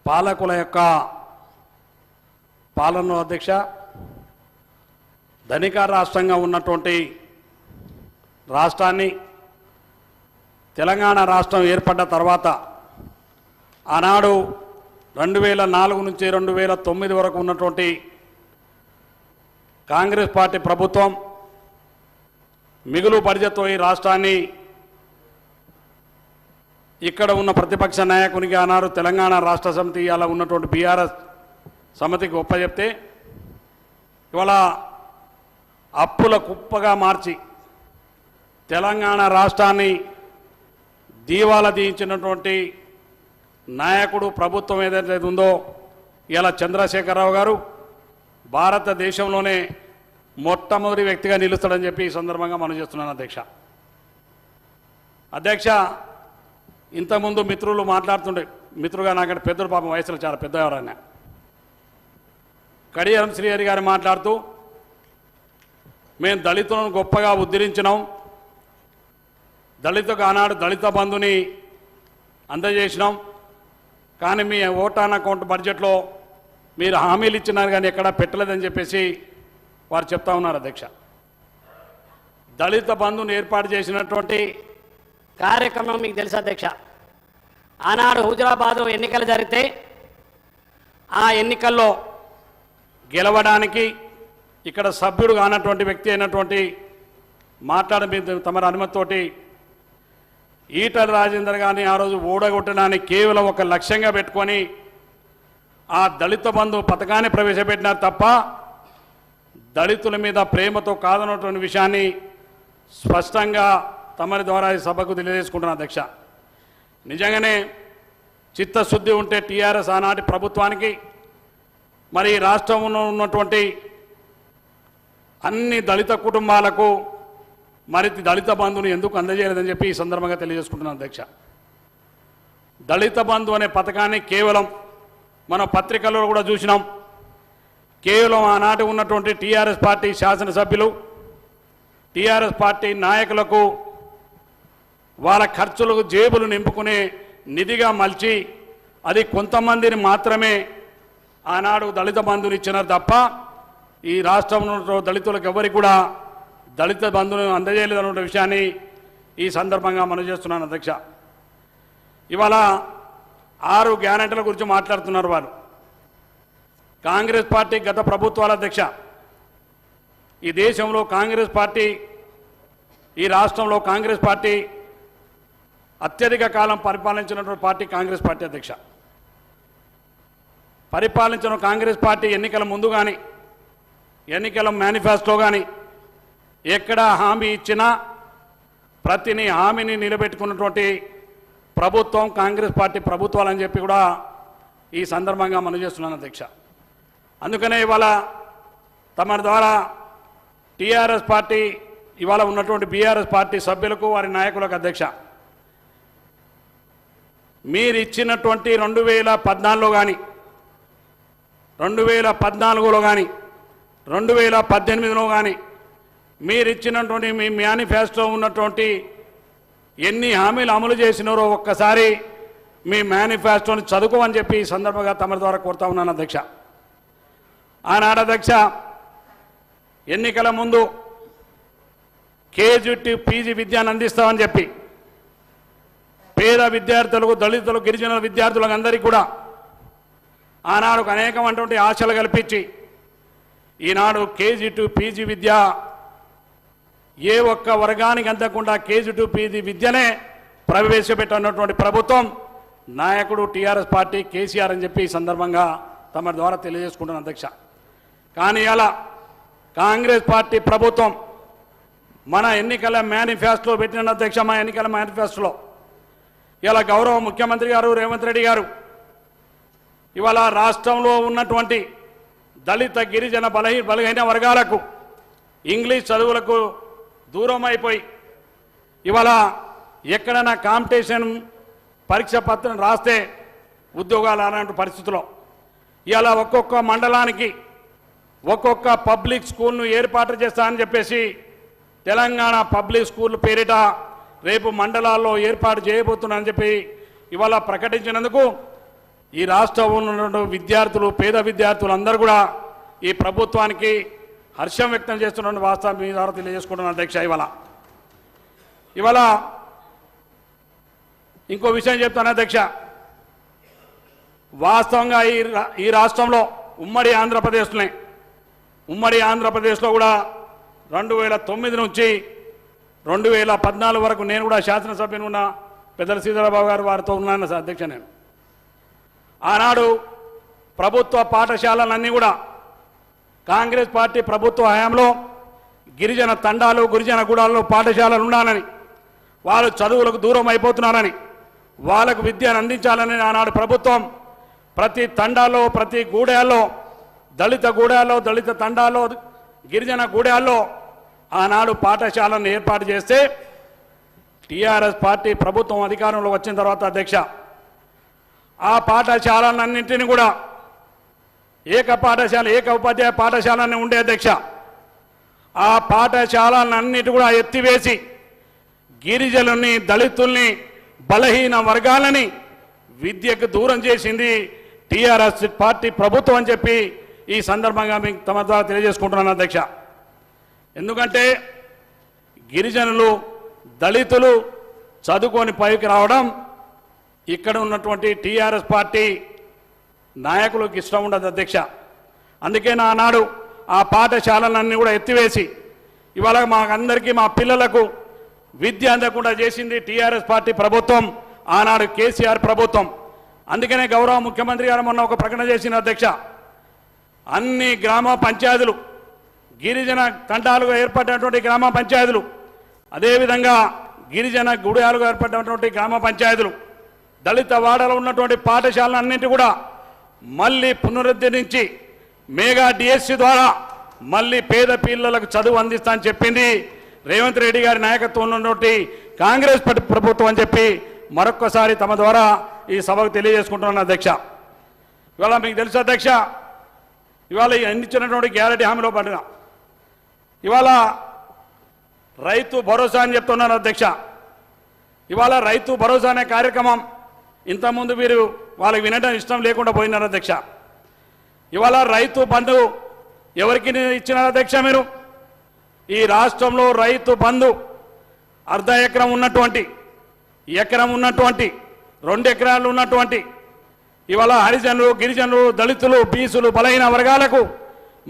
పాలకుల యొక్క పాలన అధ్యక్ష ధనిక రాష్ట్రంగా ఉన్నటువంటి రాష్ట్రాన్ని తెలంగాణ రాష్ట్రం ఏర్పడ్డ తర్వాత ఆనాడు 2004 నుంచి 2009 వరకు ఉన్నటువంటి కాంగ్రెస్ పార్టీ ప్రభుత్వం మిగులు బడ్జెట్తో ఈ రాష్ట్రాన్ని ఇక్కడ ఉన్న ప్రతిపక్ష నాయకునికి ఆనాడు తెలంగాణ రాష్ట్ర సమితి అలా ఉన్నటువంటి బీఆర్ఎస్ సమితికి ఒప్పచెప్తే ఇవాళ అప్పుల కుప్పగా మార్చి తెలంగాణ రాష్ట్రాన్ని దీవాలా తీయించినటువంటి నాయకుడు ప్రభుత్వం ఏదైతే ఉందో ఇలా చంద్రశేఖరరావు గారు భారతదేశంలోనే మొట్టమొదటి వ్యక్తిగా నిలుస్తాడని చెప్పి ఈ సందర్భంగా మనం చేస్తున్నాను అధ్యక్ష ఇంతకుముందు మిత్రులు మాట్లాడుతుండే మిత్రుగా నాకంటే పెద్దలు పాపం వయసులో చాలా పెద్దవారన్న కడియం శ్రీహరి గారు మాట్లాడుతూ మేము దళితులను గొప్పగా ఉద్ధరించినాం, దళితులకు ఆనాడు దళిత బంధుని అందజేసినాం, కానీ మీ ఓటాన్ అకౌంట్ బడ్జెట్లో మీరు హామీలు ఇచ్చినారు కానీ ఎక్కడా పెట్టలేదని చెప్పేసి వారు చెప్తా ఉన్నారు అధ్యక్ష. దళిత బంధుని ఏర్పాటు చేసినటువంటి కార్యక్రమం మీకు తెలుసు అధ్యక్ష. ఆనాడు హుజరాబాద్ ఎన్నికలు జరిగితే ఆ ఎన్నికల్లో గెలవడానికి ఇక్కడ సభ్యుడు కానటువంటి వ్యక్తి అయినటువంటి తమరి అనుమతితోటి ఈటల రాజేందర్ గారిని ఆ రోజు ఓడగొట్టడానికి కేవలం ఒక లక్ష్యంగా పెట్టుకొని ఆ దళిత బంధు పథకాన్ని ప్రవేశపెట్టినారు తప్ప దళితుల మీద ప్రేమతో కాదన్నటువంటి విషయాన్ని స్పష్టంగా తమరి ద్వారా ఈ సభకు తెలియజేసుకుంటున్నాను అధ్యక్ష. నిజంగానే చిత్తశుద్ధి ఉంటే టీఆర్ఎస్ ఆనాటి ప్రభుత్వానికి మరి రాష్ట్రంలో ఉన్నటువంటి అన్ని దళిత కుటుంబాలకు మరి దళిత బంధుని ఎందుకు అందజేయలేదని చెప్పి ఈ సందర్భంగా తెలియజేసుకుంటున్నాను అధ్యక్ష. దళిత బంధు అనే పథకాన్ని కేవలం మన పత్రికల్లో కూడా చూసినాం, కేవలం ఆనాటి ఉన్నటువంటి టీఆర్ఎస్ పార్టీ శాసనసభ్యులు టీఆర్ఎస్ పార్టీ నాయకులకు వాళ్ళ ఖర్చులకు జేబులు నింపుకునే నిధిగా మలిచి అది కొంతమందిని మాత్రమే ఆనాడు దళిత బంధుని ఇచ్చినారు తప్ప ఈ రాష్ట్రంలో దళితులకు ఎవరికి కూడా దళిత బంధును అందజేయలేదన్న విషయాన్ని ఈ సందర్భంగా మనం చేస్తున్నాను అధ్యక్ష. ఇవాళ 6 గ్యారెంటీల గురించి మాట్లాడుతున్నారు వారు. కాంగ్రెస్ పార్టీ గత ప్రభుత్వాల అధ్యక్ష ఈ దేశంలో కాంగ్రెస్ పార్టీ ఈ రాష్ట్రంలో కాంగ్రెస్ పార్టీ అత్యధిక కాలం పరిపాలించినటువంటి పార్టీ కాంగ్రెస్ పార్టీ అధ్యక్ష. పరిపాలించిన కాంగ్రెస్ పార్టీ ఎన్నికల ముందు కానీ ఎన్నికల మేనిఫెస్టో కానీ ఎక్కడ హామీ ఇచ్చినా ప్రతిని హామీని నిలబెట్టుకున్నటువంటి ప్రభుత్వం కాంగ్రెస్ పార్టీ ప్రభుత్వాలని చెప్పి కూడా ఈ సందర్భంగా మనం చేస్తున్నాను అధ్యక్ష. అందుకనే ఇవాళ తమ ద్వారా టీఆర్ఎస్ పార్టీ ఇవాళ ఉన్నటువంటి బీఆర్ఎస్ పార్టీ సభ్యులకు వారి నాయకులకు అధ్యక్ష, మీరు ఇచ్చినటువంటి 2014లో కానీ 2014లో కానీ 2018లో కానీ మీరు ఇచ్చినటువంటి మీ మేనిఫెస్టో ఉన్నటువంటి ఎన్ని హామీలు అమలు చేసినారో ఒక్కసారి మీ మేనిఫెస్టోని చదువుకోమని చెప్పి ఈ సందర్భంగా తమ ద్వారా కోరుతా ఉన్నాను అధ్యక్ష. ఆనాడు అధ్యక్ష ఎన్నికల ముందు కేజీ టు పీజీ విద్యను అందిస్తామని చెప్పి పేద విద్యార్థులకు దళితులకు గిరిజన విద్యార్థులకు అందరికీ కూడా ఆనాడు అనేకమైనటువంటి ఆశలు కల్పించి ఈనాడు కేజీ టు పీజీ విద్య ఏ ఒక్క వర్గానికి అందకుండా కేజీ టు పీజీ విద్యనే ప్రవేశపెట్టన్నటువంటి ప్రభుత్వం నాయకుడు టీఆర్ఎస్ పార్టీ కేసీఆర్ అని చెప్పి ఈ సందర్భంగా తమ ద్వారా తెలియజేసుకుంటున్నాను అధ్యక్ష. కానీ అలా కాంగ్రెస్ పార్టీ ప్రభుత్వం మన ఎన్నికల మేనిఫెస్టోలో పెట్టిన అధ్యక్ష, మా ఎన్నికల మేనిఫెస్టోలో ఇలా గౌరవ ముఖ్యమంత్రి గారు రేవంత్ రెడ్డి గారు ఇవాళ రాష్ట్రంలో ఉన్నటువంటి దళిత గిరిజన బలహీన వర్గాలకు ఇంగ్లీష్ చదువులకు దూరం అయిపోయి ఇవాళ ఎక్కడైనా కాంపిటీషన్ పరీక్ష పత్రం రాస్తే ఉద్యోగాలు అలాంటి పరిస్థితుల్లో ఇలా ఒక్కొక్క మండలానికి ఒక్కొక్క పబ్లిక్ స్కూల్ను ఏర్పాటు చేస్తానని చెప్పేసి తెలంగాణ పబ్లిక్ స్కూల్ పేరిట రేపు మండలాల్లో ఏర్పాటు చేయబోతున్నానని చెప్పి ఇవాళ ప్రకటించినందుకు ఈ రాష్ట్రంలో ఉన్న విద్యార్థులు పేద విద్యార్థులు అందరూ కూడా ఈ ప్రభుత్వానికి హర్షం వ్యక్తం చేస్తున్న వాస్తవం మీ ద్వారా తెలియజేసుకుంటున్నాను అధ్యక్ష. ఇవాళ ఇంకో విషయం చెప్తాను అధ్యక్ష. వాస్తవంగా ఈ రాష్ట్రంలో ఉమ్మడి ఆంధ్రప్రదేశ్లో కూడా 2009 నుంచి 2014 వరకు నేను కూడా శాసనసభ్యుని ఉన్న పెద్దల శ్రీధరబాబు గారు వారితో ఉన్నాను అధ్యక్ష. నేను ఆనాడు ప్రభుత్వ పాఠశాలలన్నీ కూడా కాంగ్రెస్ పార్టీ ప్రభుత్వ హయాంలో గిరిజన తండాలు గిరిజన గూడాల్లో పాఠశాలలు ఉండాలని, వాళ్ళు చదువులకు దూరం అయిపోతున్నారని, వాళ్ళకు విద్యను అందించాలని ఆనాడు ప్రభుత్వం ప్రతి తండాల్లో ప్రతి గూడాల్లో దళిత గూడాల్లో దళిత తండాల్లో గిరిజన గూడాల్లో ఆనాడు పాఠశాలను ఏర్పాటు చేస్తే టీఆర్ఎస్ పార్టీ ప్రభుత్వం అధికారంలో వచ్చిన తర్వాత అధ్యక్ష ఆ పాఠశాలన్నింటినీ కూడా ఏక ఉపాధ్యాయ పాఠశాలని ఉండే అధ్యక్ష. ఆ పాఠశాలన్నిటి కూడా ఎత్తివేసి గిరిజనుల్ని దళితుల్ని బలహీన వర్గాలని విద్యకు దూరం చేసింది టీఆర్ఎస్ పార్టీ ప్రభుత్వం అని చెప్పి ఈ సందర్భంగా మీకు తమ ద్వారా తెలియజేసుకుంటున్నాను అధ్యక్ష. ఎందుకంటే గిరిజనులు దళితులు చదువుకొని పైకి రావడం ఇక్కడ ఉన్నటువంటి టీఆర్ఎస్ పార్టీ నాయకులకు ఇష్టం ఉండదు అధ్యక్ష. అందుకే నానాడు ఆ పాఠశాలలన్నీ కూడా ఎత్తివేసి ఇవాళ మాకందరికీ మా పిల్లలకు విద్య అందకుండా చేసింది టీఆర్ఎస్ పార్టీ ప్రభుత్వం, ఆనాడు కేసీఆర్ ప్రభుత్వం. అందుకనే గౌరవ ముఖ్యమంత్రి గారు మొన్న ఒక ప్రకటన చేసిన అధ్యక్ష, అన్ని గ్రామ పంచాయతీలు గిరిజన తండాలుగా ఏర్పడినటువంటి గ్రామ పంచాయతీలు, అదేవిధంగా గిరిజన గుడాలుగా ఏర్పడినటువంటి గ్రామ పంచాయతీలు, దళిత వాడలో ఉన్నటువంటి పాఠశాలన్నింటి కూడా మళ్ళీ పునరుద్ధరించి మెగా డిఎస్సి ద్వారా మళ్ళీ పేద పిల్లలకు చదువు అందిస్తా అని చెప్పింది రేవంత్ రెడ్డి గారి నాయకత్వంలో ఉన్నటువంటి కాంగ్రెస్ ప్రభుత్వం అని చెప్పి మరొక్కసారి తమ ద్వారా ఈ సభకు తెలియజేసుకుంటున్నాను అధ్యక్ష. ఇవాళ మీకు తెలుసు అధ్యక్ష, ఇవాళ అందించినటువంటి గ్యారెంటీ హామీలో పడిన ఇవాళ రైతు భరోసా అని చెప్తున్నారు అధ్యక్ష. ఇవాళ రైతు భరోసా అనే కార్యక్రమం ఇంతకుముందు మీరు వాళ్ళకి వినడం ఇష్టం లేకుండా పోయినారు అధ్యక్ష. ఇవాళ రైతు బంధు ఎవరికి ఇచ్చినారు అధ్యక్ష? మీరు ఈ రాష్ట్రంలో రైతు బంధు అర్ధ ఎకరం ఉన్నటువంటి, ఎకరం ఉన్నటువంటి, 2 ఎకరాలు ఉన్నటువంటి ఇవాళ హరిజనులు గిరిజనులు దళితులు బీసులు బలహీన వర్గాలకు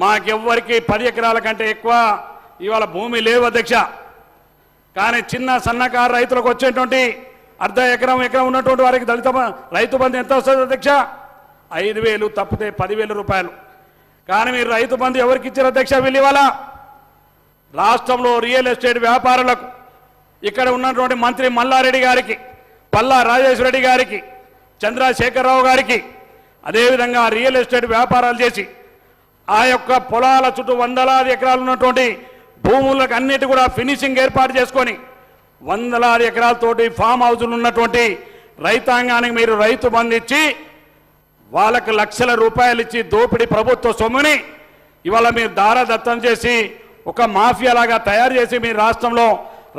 మాకెవ్వరికి 10 ఎకరాల కంటే ఎక్కువ ఇవాళ భూమి లేవు అధ్యక్ష. కానీ చిన్న సన్నకారు రైతులకు వచ్చేటువంటి అర్ధ ఎకరం ఉన్నటువంటి వారికి దళిత రైతు బంధు ఎంత వస్తుంది అధ్యక్ష? 5,000 తప్పితే 10,000 రూపాయలు. కానీ మీరు రైతు బంధు ఎవరికి ఇచ్చారు అధ్యక్ష? వీళ్ళు ఇవాళ రాష్ట్రంలో రియల్ ఎస్టేట్ వ్యాపారులకు, ఇక్కడ ఉన్నటువంటి మంత్రి మల్లారెడ్డి గారికి, పల్లా రాజేశ్వరరెడ్డి గారికి, చంద్రశేఖరరావు గారికి, అదేవిధంగా రియల్ ఎస్టేట్ వ్యాపారాలు చేసి ఆ యొక్క పొలాల చుట్టూ వందలాది ఎకరాలు ఉన్నటువంటి భూములకు అన్నిటి కూడా ఫినిషింగ్ ఏర్పాటు చేసుకొని వందలాది ఎకరాలతోటి ఫామ్ హౌజులు ఉన్నటువంటి రైతాంగానికి మీరు రైతు బంధు ఇచ్చి వాళ్ళకు లక్షల రూపాయలు ఇచ్చి దోపిడీ ప్రభుత్వ సొమ్ముని ఇవాళ మీరు దారదత్తం చేసి ఒక మాఫియాలాగా తయారు చేసి మీ రాష్ట్రంలో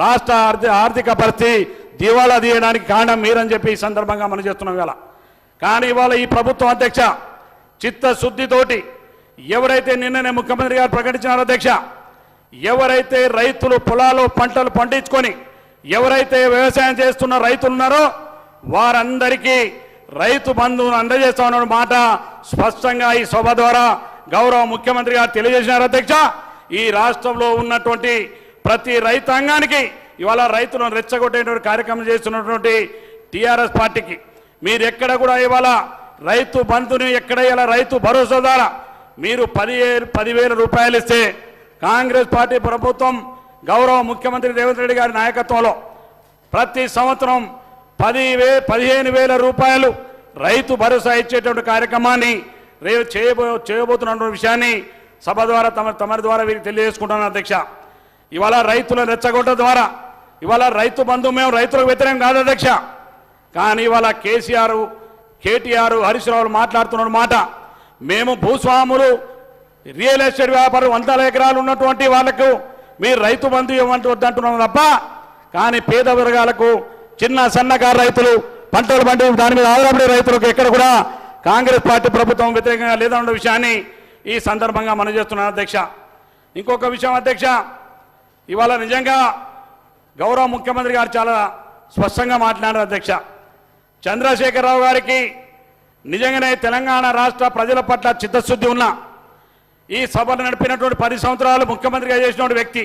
రాష్ట్ర ఆర్థిక పరిస్థితి దివాలా తీయడానికి కారణం మీరని చెప్పి ఈ సందర్భంగా మనం చేస్తున్నాం ఇవాళ. కానీ ఇవాళ ఈ ప్రభుత్వం అధ్యక్ష చిత్తశుద్ధితోటి ఎవరైతే నిన్ననే ముఖ్యమంత్రి గారు ప్రకటించినారో అధ్యక్ష, ఎవరైతే రైతులు పొలాలు పంటలు పండించుకొని ఎవరైతే వ్యవసాయం చేస్తున్న రైతులు ఉన్నారో వారందరికీ రైతు బంధువును అందజేస్తామన్న మాట స్పష్టంగా ఈ సభ ద్వారా గౌరవ ముఖ్యమంత్రి గారు తెలియజేసినారు అధ్యక్ష. ఈ రాష్ట్రంలో ఉన్నటువంటి ప్రతి రైతాంగానికి ఇవాళ రైతులను రెచ్చగొట్టేటువంటి కార్యక్రమం చేస్తున్నటువంటి టీఆర్ఎస్ పార్టీకి మీరు ఎక్కడ కూడా ఇవాళ రైతు బంధుని ఎక్కడ ఇలా రైతు భరోసా ద్వారా మీరు 10,000 రూపాయలు ఇస్తే కాంగ్రెస్ పార్టీ ప్రభుత్వం గౌరవ ముఖ్యమంత్రి రేవంత్ రెడ్డి గారి నాయకత్వంలో ప్రతి సంవత్సరం 15,000 రూపాయలు రైతు భరోసా ఇచ్చేటువంటి కార్యక్రమాన్ని రేపు చేయబోతున్న విషయాన్ని సభ ద్వారా తమరి ద్వారా వీరికి తెలియజేసుకుంటున్నాను అధ్యక్ష. ఇవాళ రైతులను రెచ్చగొట్టడం ద్వారా ఇవాళ రైతు బంధు మేము రైతులకు వ్యతిరేకం కాదు అధ్యక్ష. కానీ ఇవాళ కేటీఆర్ హరీష్ రావులు మాట్లాడుతున్న మాట మేము భూస్వాములు రియల్ ఎస్టేట్ వ్యాపారం 100 ఎకరాలు ఉన్నటువంటి వాళ్లకు మీరు రైతు బంధు ఇవ్వమంటూ వద్దంటున్నాం తప్ప, కానీ పేద వర్గాలకు చిన్న సన్నకారు రైతులు పంటలు పండి దాని మీద ఆధారపడే రైతులకు ఎక్కడ కూడా కాంగ్రెస్ పార్టీ ప్రభుత్వం వ్యతిరేకంగా లేదన్న విషయాన్ని ఈ సందర్భంగా మనం చేస్తున్నాను అధ్యక్ష. ఇంకొక విషయం అధ్యక్ష, ఇవాళ నిజంగా గౌరవ ముఖ్యమంత్రి గారు చాలా స్పష్టంగా మాట్లాడారు అధ్యక్ష. చంద్రశేఖరరావు గారికి నిజంగానే తెలంగాణ రాష్ట్ర ప్రజల పట్ల చిత్తశుద్ధి ఉన్న, ఈ సభను నడిపినటువంటి 10 సంవత్సరాలు ముఖ్యమంత్రిగా చేసినటువంటి వ్యక్తి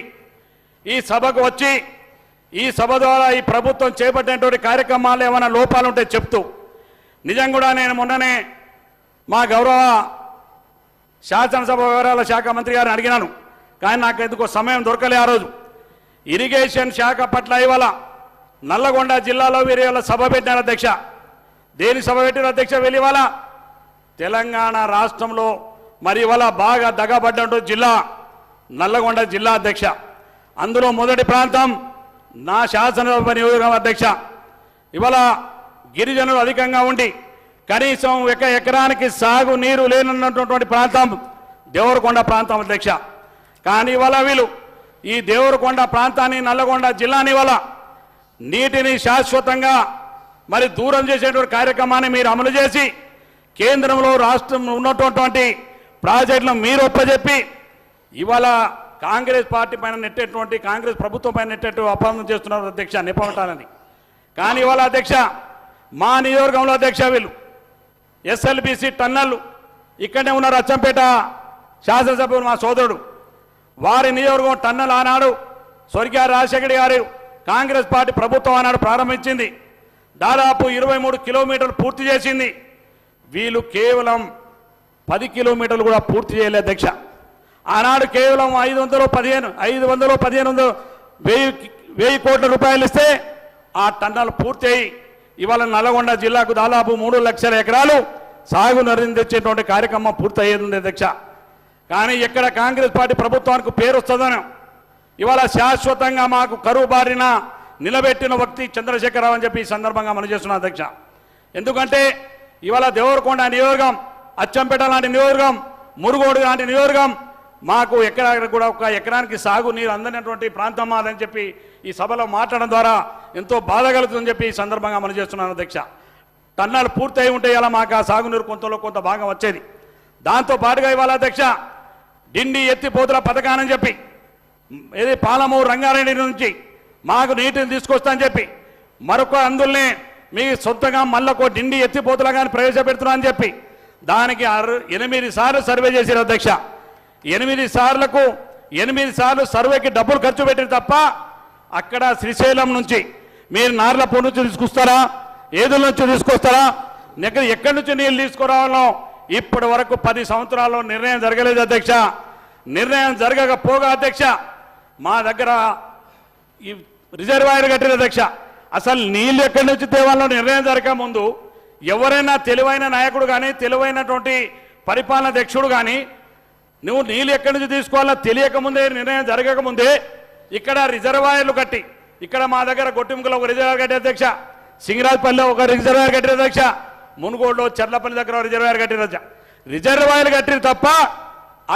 ఈ సభకు వచ్చి ఈ సభ ద్వారా ఈ ప్రభుత్వం చేపట్టినటువంటి కార్యక్రమాలు ఏమైనా లోపాలు ఉంటే చెప్తూ, నిజం కూడా నేను మొన్ననే మా గౌరవ శాసనసభ వ్యవహారాల శాఖ మంత్రి గారిని అడిగినాను, కానీ నాకు ఎందుకో సమయం దొరకలే ఆ రోజు. ఇరిగేషన్ శాఖ పట్ల ఇవాళ నల్లగొండ జిల్లాలో వీరి ఇవాళ సభ పెట్టినారు అధ్యక్ష. దేని సభ పెట్టిన అధ్యక్ష? వెళ్ళి ఇవాళ తెలంగాణ రాష్ట్రంలో మరి ఇవాళ బాగా దగబడ్డటువంటి జిల్లా నల్లగొండ జిల్లా అధ్యక్ష. అందులో మొదటి ప్రాంతం నా శాసనసభ నియోజకవర్గం అధ్యక్ష. ఇవాళ గిరిజనులు అధికంగా ఉండి కనీసం ఎకరానికి సాగు నీరు లేనన్నటువంటి ప్రాంతం దేవరకొండ ప్రాంతం అధ్యక్ష. కానీ ఇవాళ వీళ్ళు ఈ దేవరకొండ ప్రాంతాన్ని, నల్లగొండ జిల్లాని ఇవాళ నీటిని శాశ్వతంగా మరి దూరం చేసేటువంటి కార్యక్రమాన్ని మీరు అమలు చేసి కేంద్రంలో రాష్ట్రంలో ఉన్నటువంటి ప్రాజెక్టులను మీరు ఒప్పజెప్పి ఇవాళ కాంగ్రెస్ పార్టీ పైన నెట్టేటువంటి, కాంగ్రెస్ ప్రభుత్వం పైన నెట్టేట్టు అపవాదం చేస్తున్నారు అధ్యక్ష, నిపమటాలని. కానీ ఇవాళ అధ్యక్ష మా నియోజకవర్గంలో అధ్యక్ష వీళ్ళు ఎస్ఎల్బిసి టన్నళ్ళు ఇక్కడనే ఉన్నారు. అచ్చంపేట శాసనసభ్యులు మా సోదరుడు, వారి నియోజకవర్గం టన్నల్ ఆనాడు స్వర్గీయ రాజశేఖర గారు కాంగ్రెస్ పార్టీ ప్రభుత్వం ఆనాడు ప్రారంభించింది. దాదాపు 23 కిలోమీటర్లు పూర్తి చేసింది. వీళ్ళు కేవలం 10 కిలోమీటర్లు కూడా పూర్తి చేయలేదు అధ్యక్ష. ఆనాడు కేవలం 515 కోట్ల రూపాయలు ఇస్తే ఆ టన్నలు పూర్తి అయ్యి ఇవాళ నల్లగొండ జిల్లాకు దాదాపు 3 లక్షల ఎకరాలు సాగు నీరు తెచ్చేటువంటి కార్యక్రమం పూర్తయ్యేది అధ్యక్ష. కానీ ఎక్కడ కాంగ్రెస్ పార్టీ ప్రభుత్వానికి పేరు వస్తుందనో ఇవాళ శాశ్వతంగా మాకు కరువు బారిన నిలబెట్టిన వ్యక్తి చంద్రశేఖరరావు అని చెప్పి ఈ సందర్భంగా మనం చేస్తున్నాం అధ్యక్ష. ఎందుకంటే ఇవాళ దేవరకొండ నియోజకవర్గం, అచ్చంపేట లాంటి నియోజకవర్గం, మురుగోడు లాంటి నియోజకవర్గం మాకు కూడా ఒక ఎకరానికి సాగు నీరు అందనటువంటి ప్రాంతం మాదని చెప్పి ఈ సభలో మాట్లాడడం ద్వారా ఎంతో బాధ కలుగుతుందని చెప్పి ఈ సందర్భంగా మనం చేస్తున్నాను అధ్యక్ష. టన్నాలు పూర్తయి ఉంటే ఇలా మాకు ఆ సాగునీరు కొంత భాగం వచ్చేది. దాంతో పాటుగా ఇవాళ అధ్యక్ష డిండి ఎత్తిపోతుల పథకాన్ని చెప్పి ఇది పాలమూరు రంగారెడ్డి నుంచి మాకు నీటిని తీసుకొస్తా అని చెప్పి మరొక అందులోనే మీ సొంతంగా మళ్ళొక డిండి ఎత్తిపోతులా కానీ ప్రవేశపెడుతున్నా అని చెప్పి దానికి 8 సార్లు సర్వే చేశారు అధ్యక్ష. 8 సార్లు సర్వేకి డబ్బులు ఖర్చు పెట్టిన తప్ప అక్కడ శ్రీశైలం నుంచి మీరు నార్లపూర్ నుంచి తీసుకొస్తారా, ఏదుల నుంచి తీసుకొస్తారా, ఎక్కడి నుంచి నీళ్ళు తీసుకురావాలో ఇప్పటి వరకు 10 సంవత్సరాల్లో నిర్ణయం జరగలేదు అధ్యక్ష. నిర్ణయం జరగకపోగా అధ్యక్ష మా దగ్గర ఈ రిజర్వాయర్ కట్టిన అధ్యక్ష. అసలు నీళ్ళు ఎక్కడి నుంచి తేవాలో నిర్ణయం జరగక ముందు ఎవరైనా తెలివైన నాయకుడు కానీ, తెలివైనటువంటి పరిపాలన అధ్యక్షుడు కానీ నువ్వు నీళ్ళు ఎక్కడి నుంచి తీసుకోవాలో తెలియకముందే, నిర్ణయం జరగకముందే ఇక్కడ రిజర్వాయర్లు కట్టి, ఇక్కడ మా దగ్గర గొట్టిముకలో ఒక రిజర్వాయర్ కట్టే అధ్యక్ష, సింగరాజ్పల్లిలో ఒక రిజర్వాయర్ కట్టిన అధ్యక్ష, మునుగోడులో చర్లపల్లి దగ్గర రిజర్వాయర్ కట్టిన అధ్యక్ష. రిజర్వాయర్లు కట్టిన తప్ప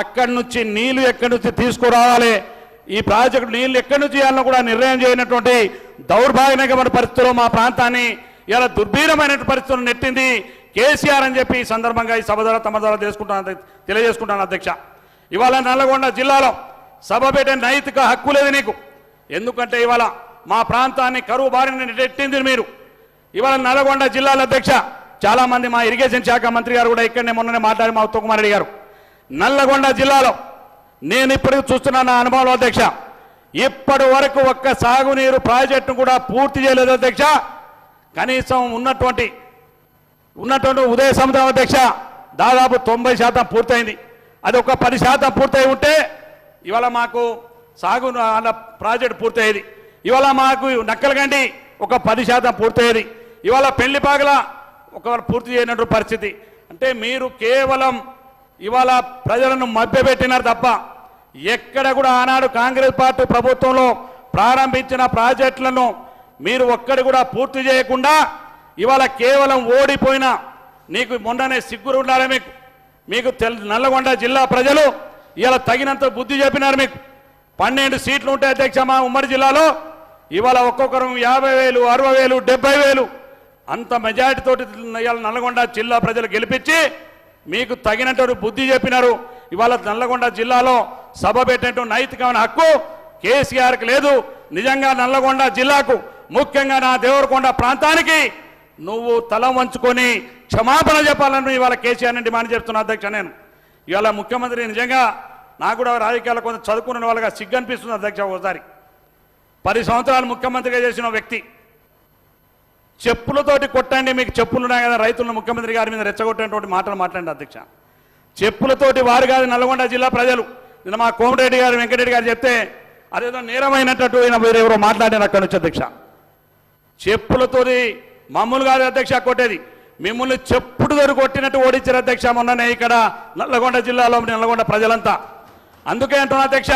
అక్కడి నుంచి నీళ్లు ఎక్కడి నుంచి తీసుకురావాలి, ఈ ప్రాజెక్టు నీళ్లు ఎక్కడి నుంచి చేయాలని కూడా నిర్ణయం చేయనటువంటి దౌర్భాగ్యమైన పరిస్థితుల్లో మా ప్రాంతాన్ని ఇలా దుర్భీరమైన పరిస్థితులను నెట్టింది కేసీఆర్ అని చెప్పి ఈ సందర్భంగా ఈ సభ ద్వారా తమ ద్వారా తెలియజేసుకుంటాను అధ్యక్ష. ఇవాళ నల్లగొండ జిల్లాలో సభ పెట్టే నైతిక హక్కు లేదు నీకు. ఎందుకంటే ఇవాళ మా ప్రాంతాన్ని కరువు బారిన నెట్టింది మీరు. ఇవాళ నల్లగొండ జిల్లాల అధ్యక్ష చాలామంది మా ఇరిగేషన్ శాఖ మంత్రి గారు కూడా ఇక్కడనే మొన్ననే మాట్లాడి మా ఉత్తమ్ కుమార్ రెడ్డి గారు, నల్లగొండ జిల్లాలో నేను ఇప్పటికి చూస్తున్న నా అనుభవంలో అధ్యక్ష ఇప్పటి వరకు ఒక్క సాగునీరు ప్రాజెక్టును కూడా పూర్తి చేయలేదు అధ్యక్ష. కనీసం ఉన్నటువంటి ఉదయ సముద్రం అధ్యక్ష దాదాపు 90% పూర్తయింది. అది ఒక 10% పూర్తయి ఉంటే ఇవాళ మాకు సాగు ప్రాజెక్టు పూర్తయ్యేది. ఇవాళ మాకు నక్కలగండి ఒక 10% పూర్తయ్యేది. ఇవాళ పెళ్లిపాగల ఒక పూర్తి చేయనట్టు పరిస్థితి. అంటే మీరు కేవలం ఇవాళ ప్రజలను మభ్యపెట్టినారు తప్ప ఎక్కడ కూడా ఆనాడు కాంగ్రెస్ పార్టీ ప్రభుత్వంలో ప్రారంభించిన ప్రాజెక్టులను మీరు ఒక్కడి కూడా పూర్తి చేయకుండా ఇవాళ కేవలం ఓడిపోయిన నీకు మొన్ననే సిగ్గురు ఉండాలి మీకు నల్లగొండ జిల్లా ప్రజలు ఇవాళ తగినంత బుద్ధి చెప్పినారు. మీకు 12 సీట్లు ఉంటాయి అధ్యక్ష మా ఉమ్మడి జిల్లాలో. ఇవాళ ఒక్కొక్కరు 50,000, 60,000, 70,000 అంత మెజారిటీ తోటి ఇవాళ నల్లగొండ జిల్లా ప్రజలు గెలిపించి మీకు తగినట్టు బుద్ధి చెప్పినారు. ఇవాళ నల్లగొండ జిల్లాలో సభ పెట్టేటువంటి నైతికమైన హక్కు కేసీఆర్కి లేదు. నిజంగా నల్లగొండ జిల్లాకు, ముఖ్యంగా నా దేవరకొండ ప్రాంతానికి నువ్వు తల వంచుకొని క్షమాపణ చెప్పాలని ఇవాళ కేసీఆర్ని డిమాండ్ చేస్తున్నా అధ్యక్ష. నేను ఇవాళ ముఖ్యమంత్రి నిజంగా నాకు కూడా రాజకీయాల్లో కొంత చదువుకున్న వాళ్ళగా సిగ్గు అనిపిస్తుంది అధ్యక్ష. ఒకసారి 10 సంవత్సరాలు ముఖ్యమంత్రిగా చేసిన వ్యక్తి చెప్పులతోటి కొట్టండి, మీకు చెప్పులు ఉన్నాయి కదా, రైతులను ముఖ్యమంత్రి గారి మీద రెచ్చగొట్టేటువంటి మాటలు మాట్లాడండి అధ్యక్ష. చెప్పులతోటి వారు కాదు నల్గొండ జిల్లా ప్రజలు. నిన్న మా కోమటిరెడ్డి గారు, వెంకటరెడ్డి గారు చెప్తే అదేదో నేరమైనట్టు ఈయన వేరెవరో మాట్లాడారు అక్కడి నుంచి అధ్యక్ష. చెప్పులతోటి మమ్మల్ని కాదు అధ్యక్ష కొట్టేది, మిమ్మల్ని చెప్పుడుతోటి కొట్టినట్టు ఓడించారు అధ్యక్ష మొన్ననే ఇక్కడ నల్లగొండ జిల్లాలో నల్లగొండ ప్రజలంతా. అందుకే అంటున్నా అధ్యక్ష,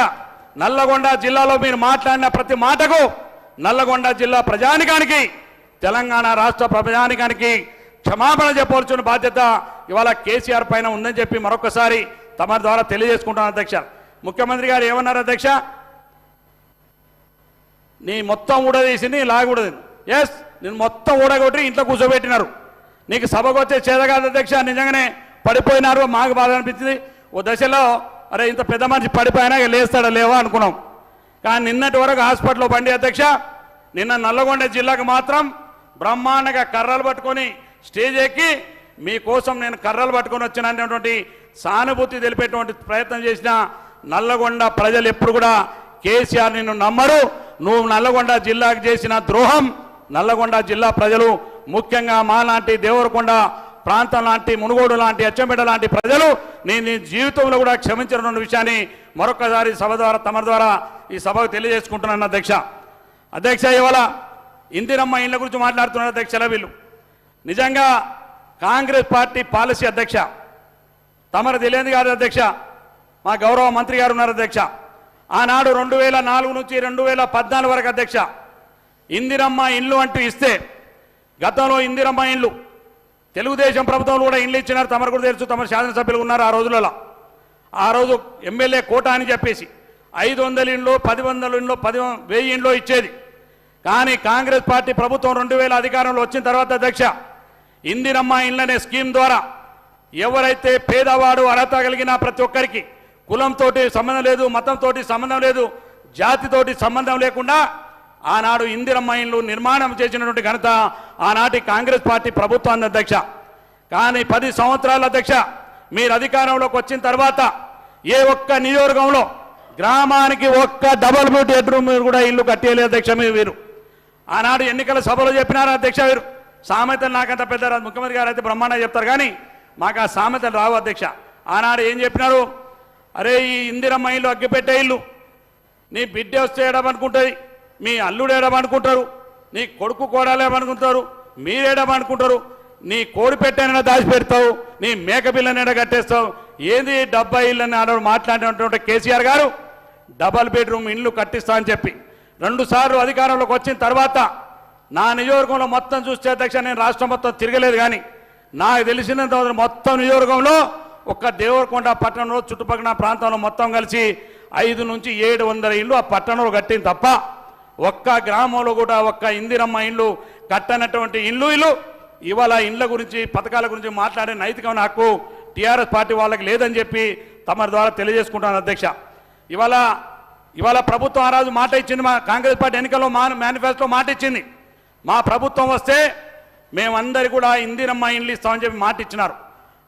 నల్లగొండ జిల్లాలో మీరు మాట్లాడిన ప్రతి మాటకు నల్లగొండ జిల్లా ప్రజానికానికి, తెలంగాణ రాష్ట్ర ప్రజానికానికి క్షమాపణ చెప్పవలసిన బాధ్యత ఇవాళ కేసీఆర్ పైన ఉందని చెప్పి మరొకసారి తమ ద్వారా తెలియజేసుకుంటాను అధ్యక్ష. ముఖ్యమంత్రి గారు ఏమన్నారు అధ్యక్ష, నీ మొత్తం ఊడదీసింది లాగూడదు. ఎస్, నేను మొత్తం ఊడగొట్టి ఇంట్లో కూర్చోబెట్టినారు. నీకు సభకు వచ్చే చేత కాదు అధ్యక్ష. నిజంగానే పడిపోయినారు, మాకు బాధ అనిపించింది. ఓ దశలో అరే ఇంత పెద్ద మనిషి పడిపోయినా లేస్తాడా లేవా అనుకున్నాం. కానీ నిన్నటి వరకు హాస్పిటల్లో బండి అధ్యక్ష. నిన్న నల్లగొండ జిల్లాకు మాత్రం బ్రహ్మాండంగా కర్రలు పట్టుకొని స్టేజ్ ఎక్కి మీకోసం నేను కర్రలు పట్టుకొని వచ్చినటువంటి సానుభూతి తెలిపేటువంటి ప్రయత్నం చేసిన నల్లగొండ ప్రజలు ఎప్పుడు కూడా కేసీఆర్ నిన్ను నమ్మరు. నువ్వు నల్లగొండ జిల్లాకు చేసిన ద్రోహం నల్లగొండ జిల్లా ప్రజలు, ముఖ్యంగా మా లాంటి దేవరకొండ ప్రాంతం లాంటి, మునుగోడు లాంటి, అచ్చంపేట లాంటి ప్రజలు నేను నీ జీవితంలో కూడా క్షమించిన విషయాన్ని మరొకసారి సభ ద్వారా తమ ద్వారా ఈ సభకు తెలియజేసుకుంటున్నాను అధ్యక్ష. అధ్యక్ష, ఇవాళ ఇందిరమ్మ ఇండ్ల గురించి మాట్లాడుతున్నారు అధ్యక్షల. వీళ్ళు నిజంగా కాంగ్రెస్ పార్టీ పాలసీ అధ్యక్ష. తమరు తెలియదు కాదు అధ్యక్ష, మా గౌరవ మంత్రి గారు ఉన్నారు అధ్యక్ష. ఆనాడు 2004 నుంచి 2014 వరకు అధ్యక్ష ఇందిరమ్మ ఇండ్లు అంటూ ఇస్తే, గతంలో ఇందిరమ్మ ఇండ్లు తెలుగుదేశం ప్రభుత్వంలో కూడా ఇండ్లు ఇచ్చినారు. తమరు కూడా తెలుసు, తమ శాసనసభ్యులు ఉన్నారు ఆ రోజులలో. ఆ రోజు ఎమ్మెల్యే కోట అని చెప్పేసి 500 ఇండ్లు, 1000 ఇండ్లు, 1000 ఇండ్లు ఇచ్చేది. కానీ కాంగ్రెస్ పార్టీ ప్రభుత్వం 2000 అధికారంలో వచ్చిన తర్వాత అధ్యక్ష ఇందిరమ్మ ఇండ్లనే స్కీమ్ ద్వారా ఎవరైతే పేదవాడు అర్హత కలిగిన ప్రతి ఒక్కరికి, కులంతో సంబంధం లేదు, మతంతో సంబంధం లేదు, జాతితోటి సంబంధం లేకుండా ఆనాడు ఇందిరమ్మ ఇండ్లు నిర్మాణం చేసినటువంటి ఘనత ఆనాటి కాంగ్రెస్ పార్టీ ప్రభుత్వాన్ని అధ్యక్ష. కానీ 10 సంవత్సరాల అధ్యక్ష మీరు అధికారంలోకి వచ్చిన తర్వాత ఏ ఒక్క నియోజకవర్గంలో గ్రామానికి ఒక్క డబుల్ బెడ్రూమ్ కూడా ఇల్లు కట్టేయలేదు అధ్యక్ష. వీరు ఆనాడు ఎన్నికల సభలో చెప్పినారు అధ్యక్ష. వీరు సామెతలు నాకంత పెద్ద ముఖ్యమంత్రి గారు అయితే బ్రహ్మాండంగా చెప్తారు, కానీ మాకు ఆ సామెతలు రావు అధ్యక్ష. ఆనాడు ఏం చెప్పినారు, అరే ఈ ఇందిరమ్మ ఇల్లు అగ్గిపెట్టే ఇల్లు, నీ బిడ్డ వస్తే ఏడమనుకుంటుంది, మీ అల్లుడు ఏడమనుకుంటారు, నీ కొడుకు కోడాలేమనుకుంటారు, మీరేడమనుకుంటారు, నీ కోడి పెట్టైనా దాచిపెడతావు, నీ మేక పిల్లని కట్టేస్తావు, ఏది 70 ఇళ్ళని ఆడ మాట్లాడినటువంటి కేసీఆర్ గారు డబల్ బెడ్రూమ్ ఇండ్లు కట్టిస్తా అని చెప్పి 2 సార్లు అధికారంలోకి వచ్చిన తర్వాత నా నియోజకవర్గంలో మొత్తం చూస్తే అధ్యక్ష, నేను రాష్ట్రం మొత్తం తిరగలేదు, కానీ నాకు తెలిసినంత మొత్తం నియోజకవర్గంలో ఒక్క దేవరకొండ పట్టణంలో చుట్టుపక్కల ప్రాంతంలో మొత్తం కలిసి 500 నుంచి 700 ఇళ్ళు ఆ పట్టణంలో కట్టింది తప్ప ఒక్క గ్రామంలో కూడా ఒక్క ఇందిరమ్మ ఇండ్లు కట్టనటువంటి ఇల్లు ఇవాళ ఇండ్ల గురించి, పథకాల గురించి మాట్లాడే నైతికమైన హక్కు టీఆర్ఎస్ పార్టీ వాళ్ళకి లేదని చెప్పి తమ ద్వారా తెలియజేసుకుంటాను అధ్యక్ష. ఇవాళ ప్రభుత్వం ఆ రోజు మాట ఇచ్చింది, మా కాంగ్రెస్ పార్టీ ఎన్నికల్లో మేనిఫెస్టో మాట ఇచ్చింది, మా ప్రభుత్వం వస్తే మేమందరి కూడా ఇందిరమ్మ ఇండ్లు ఇస్తామని చెప్పి మాట ఇచ్చినారు.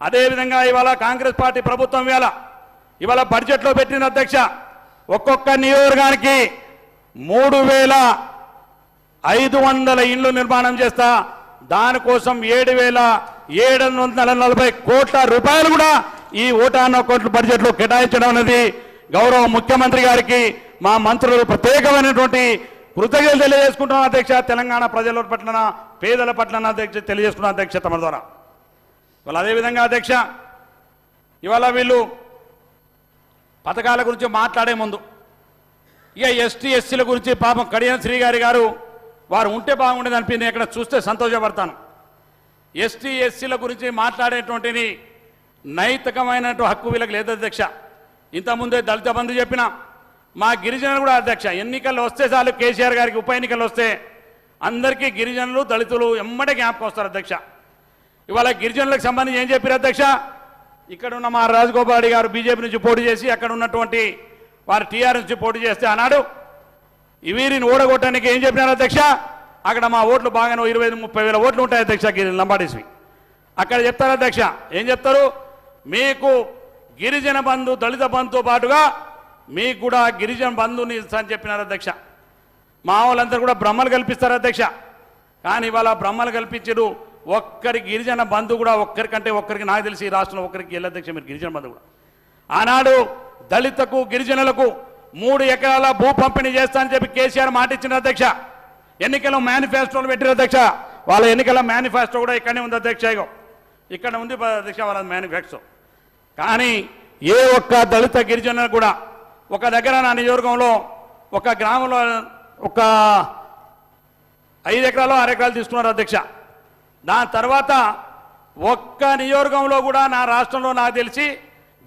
అదేవిధంగా ఇవాళ కాంగ్రెస్ పార్టీ ప్రభుత్వం ఇవాళ బడ్జెట్లో పెట్టిన అధ్యక్ష ఒక్కొక్క నియోజకవర్గానికి 3500 ఇండ్లు నిర్మాణం చేస్తా, దానికోసం 7740 కోట్ల రూపాయలు కూడా ఈ 150 కోట్ల బడ్జెట్లో కేటాయించడం అనేది గౌరవ ముఖ్యమంత్రి గారికి మా మంత్రులు ప్రత్యేకమైనటువంటి కృతజ్ఞతలు తెలియజేసుకుంటున్నాం అధ్యక్ష. తెలంగాణ ప్రజల పట్ల, పేదల పట్ల అధ్యక్ష తెలియజేసుకున్నాం అధ్యక్ష తమ ద్వారా. ఇవాళ అదేవిధంగా అధ్యక్ష ఇవాళ వీళ్ళు పథకాల గురించి మాట్లాడే ముందు ఇక ఎస్టీ ఎస్సీల గురించి పాపం కడియం శ్రీ గారు వారు ఉంటే బాగుండేది అనిపించింది. ఇక్కడ చూస్తే సంతోషపడతాను. ఎస్టీ ఎస్సీల గురించి మాట్లాడేటువంటిది నైతికమైన హక్కు వీళ్ళకి లేదు అధ్యక్ష. ఇంతకుముందే దళిత బంధు చెప్పిన మా గిరిజనులు కూడా అధ్యక్ష ఎన్నికల్లో వస్తే చాలు, కేసీఆర్ గారికి ఉప ఎన్నికలు వస్తే అందరికీ గిరిజనులు దళితులు ఎమ్మడే జ్ఞాపకం వస్తారు అధ్యక్ష. ఇవాళ గిరిజనులకు సంబంధించి ఏం చెప్పారు అధ్యక్ష? ఇక్కడ ఉన్న మా రాజగోపాల్ రెడ్డి గారు బీజేపీ నుంచి పోటీ చేసి అక్కడ ఉన్నటువంటి వారు టీఆర్ఎస్ నుంచి పోటీ చేస్తే అన్నాడు వీరిని ఓడగొట్టడానికి ఏం చెప్పినారు అధ్యక్ష? అక్కడ మా ఓట్లు బాగానే 25-30 వేల ఓట్లు ఉంటాయి అధ్యక్ష లంబాడీస్వి. అక్కడ చెప్తారు అధ్యక్ష, ఏం చెప్తారు? మీకు గిరిజన బంధు దళిత బంధుతో పాటుగా మీకు కూడా గిరిజన బంధుని అని చెప్పినారు అధ్యక్ష. మా వాళ్ళందరూ కూడా బ్రహ్మలు కల్పిస్తారు అధ్యక్ష. కానీ ఇవాళ బ్రహ్మలు కల్పించారు, ఒక్కరి గిరిజన బంధు కూడా ఒక్కరికంటే ఒక్కరికి, నాకు తెలిసి ఈ రాష్ట్రంలో ఒక్కరికి వెళ్ళి అధ్యక్ష మీరు గిరిజన బంధు కూడా. ఆనాడు దళితకు గిరిజనులకు 3 ఎకరాల భూ పంపిణీ చేస్తా అని చెప్పి కేసీఆర్ మాట ఇచ్చిన అధ్యక్ష. ఎన్నికల మేనిఫెస్టోలు పెట్టిన అధ్యక్ష. వాళ్ళ ఎన్నికల మేనిఫెస్టో కూడా ఇక్కడనే ఉంది అధ్యక్ష. ఇగో ఇక్కడ ఉంది అధ్యక్ష వాళ్ళ మేనిఫెస్టో. కానీ ఏ ఒక్క దళిత గిరిజనులకు కూడా ఒక దగ్గర నా నియోజకవర్గంలో ఒక గ్రామంలో ఒక 5 ఎకరాలు 6 ఎకరాలు తీసుకున్నారు అధ్యక్ష. దాని తర్వాత ఒక్క నియోజకవర్గంలో కూడా నా రాష్ట్రంలో నాకు తెలిసి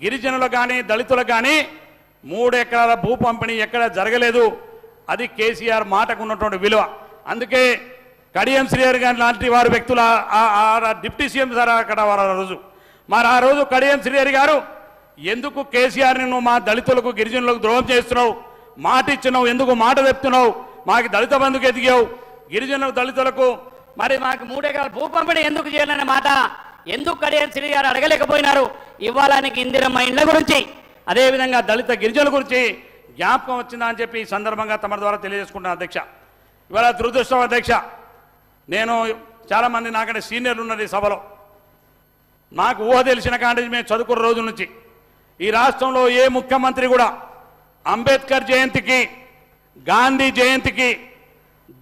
గిరిజనులకు కానీ దళితులకు కానీ 3 ఎకరాల భూ పంపిణీ ఎక్కడ జరగలేదు. అది కేసీఆర్ మాటకు ఉన్నటువంటి విలువ. అందుకే కడియం శ్రీహరి గారి లాంటి వారి వ్యక్తుల డిప్యూటీ సీఎం సార్ అక్కడ వారు ఆ రోజు మరి ఆ రోజు కడియం శ్రీహరి గారు ఎందుకు కేసీఆర్ని నువ్వు మా దళితులకు గిరిజనులకు ద్రోహం చేస్తున్నావు, మాట ఇచ్చినావు, ఎందుకు మాట చెప్తున్నావు, మాకు దళిత బంధుకు ఎదిగావు, గిరిజనులకు దళితులకు మరి మాకు 3 ఎకరాల భూ పంపిణీ ఎందుకు చేయాలనే మాట ఎందుకు కడియం శ్రీ గారు అడగలేకపోయినారు? ఇవ్వాలానికి ఇందిరమ్మ ఇండ్ల గురించి, అదేవిధంగా దళిత గిరిజనుల గురించి జ్ఞాపకం వచ్చిందా అని చెప్పి ఈ సందర్భంగా తమ ద్వారా తెలియజేసుకుంటున్నాను అధ్యక్ష. ఇవాళ దురదృష్టం అధ్యక్ష, నేను చాలామంది నాకంటే సీనియర్లు ఉన్నారు ఈ సభలో. నాకు ఊహ తెలిసిన కాంటే మేము చదువుకున్న రోజుల నుంచి ఈ రాష్ట్రంలో ఏ ముఖ్యమంత్రి కూడా అంబేద్కర్ జయంతికి గాంధీ జయంతికి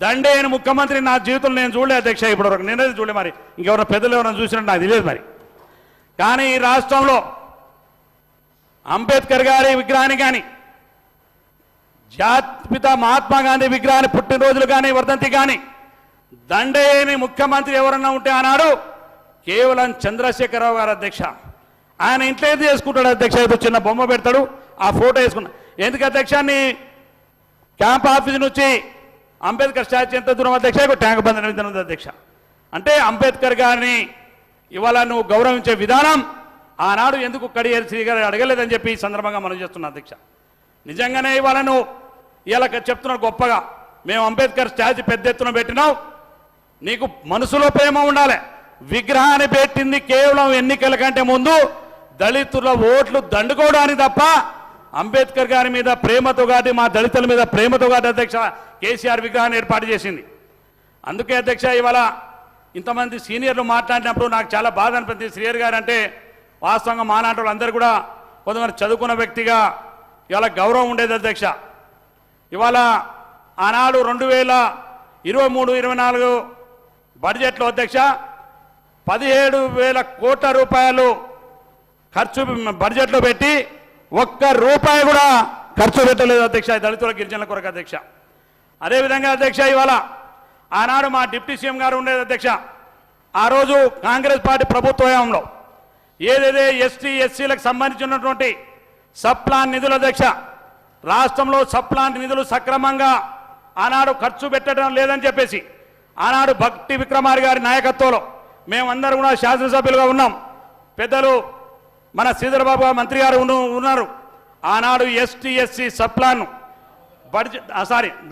దండేని ముఖ్యమంత్రి నా జీవితంలో నేను చూడలే అధ్యక్ష. ఇప్పటివరకు నేనేది చూడలే, మరి ఇంకెవరైనా పెద్దలు ఎవరైనా చూసినట్టు నాకు తెలియదు మరి. కానీ ఈ రాష్ట్రంలో అంబేద్కర్ గారి విగ్రహాన్ని కానీ జాతిపిత మహాత్మా గాంధీ విగ్రహాన్ని పుట్టినరోజులు కానీ వర్ధంతి కానీ దండేని ముఖ్యమంత్రి ఎవరన్నా ఉంటే ఆనాడు కేవలం చంద్రశేఖరరావు గారు అధ్యక్ష. ఆయన ఇంట్లో ఏది చేసుకుంటాడు అధ్యక్ష? ఏదో చిన్న బొమ్మ పెడతాడు, ఆ ఫోటో వేసుకున్నా. ఎందుకు అధ్యక్షాన్ని క్యాంప్ ఆఫీస్ నుంచి అంబేద్కర్ స్టాచ్యూ ఎంత దూరం అధ్యక్ష? ట్యాంక్ బండ్ ఉంది అధ్యక్ష. అంటే అంబేద్కర్ గారిని ఇవాళ నువ్వు గౌరవించే విధానం ఆనాడు ఎందుకు కడియం శ్రీ గారు అడగలేదని చెప్పి ఈ సందర్భంగా మనం చేస్తున్నా అధ్యక్ష. నిజంగానే ఇవాళ నువ్వు ఇలా చెప్తున్నావు గొప్పగా, మేము అంబేద్కర్ స్టాచ్యూ పెద్ద ఎత్తున పెట్టినావు, నీకు మనసులో ప్రేమ ఉండాలి. విగ్రహాన్ని పెట్టింది కేవలం ఎన్నికల కంటే ముందు దళితుల ఓట్లు దండుకోవడానికి తప్ప అంబేద్కర్ గారి మీద ప్రేమతో కాదు, మా దళితుల మీద ప్రేమతో కాదు అధ్యక్ష కేసీఆర్ విగ్రహాన్ని ఏర్పాటు చేసింది. అందుకే అధ్యక్ష ఇవాళ ఇంతమంది సీనియర్లు మాట్లాడినప్పుడు నాకు చాలా బాధ అనిపించింది. శ్రీహరి గారు అంటే వాస్తవంగా మానాటోళ్ళు అందరూ కూడా కొంతమంది చదువుకున్న వ్యక్తిగా ఇవాళ గౌరవం ఉండేది అధ్యక్ష. ఇవాళ ఆనాడు 2023-24 బడ్జెట్లో అధ్యక్ష 17,000 కోట్ల రూపాయలు ఖర్చు బడ్జెట్లో పెట్టి ఒక్క రూపాయి కూడా ఖర్చు పెట్టలేదు అధ్యక్ష దళితుల గిరిజనుల కొరకు అధ్యక్ష. అదేవిధంగా అధ్యక్ష ఇవాళ ఆనాడు మా డిప్యూటీ సీఎం గారు ఉండేది అధ్యక్ష. ఆ రోజు కాంగ్రెస్ పార్టీ ప్రభుత్వంలో ఏదైతే ఎస్టీ ఎస్సీలకు సంబంధించినటువంటి సప్లాన్ నిధుల అధ్యక్ష, రాష్ట్రంలో సప్లాన్ నిధులు సక్రమంగా ఆనాడు ఖర్చు పెట్టడం లేదని చెప్పేసి ఆనాడు భక్తి విక్రమార్ గారి నాయకత్వంలో మేమందరూ కూడా శాసనసభ్యులుగా ఉన్నాం. పెద్దలు మన శ్రీధరబాబు మంత్రి గారు ఉన్నారు. ఆనాడు ST SC sub plan budget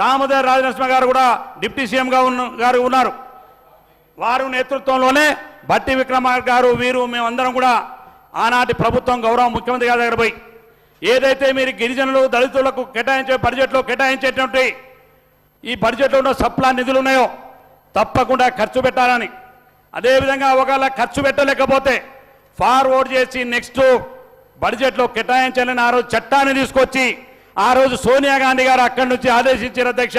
Damodar Rajanarasimha గారు కూడా డిప్యూటీ సీఎం గారు ఉన్నారు. వారు నేతృత్వంలోనే భట్టి విక్రమార్ గారు వీరు మేమందరం కూడా ఆనాటి ప్రభుత్వం గౌరవ ముఖ్యమంత్రి గారి దగ్గర పోయి ఏదైతే మీరు గిరిజనులు దళితులకు కేటాయించే బడ్జెట్లో కేటాయించేటువంటి ఈ బడ్జెట్లో ఉన్న సప్లాన్ నిధులు ఉన్నాయో తప్పకుండా ఖర్చు పెట్టాలని, అదేవిధంగా ఒకవేళ ఖర్చు పెట్టలేకపోతే ఫార్వర్డ్ చేసి నెక్స్ట్ బడ్జెట్లో కేటాయించాలని ఆ రోజు చట్టాన్ని తీసుకొచ్చి ఆ రోజు సోనియా గాంధీ గారు అక్కడి నుంచి ఆదేశించారు అధ్యక్ష.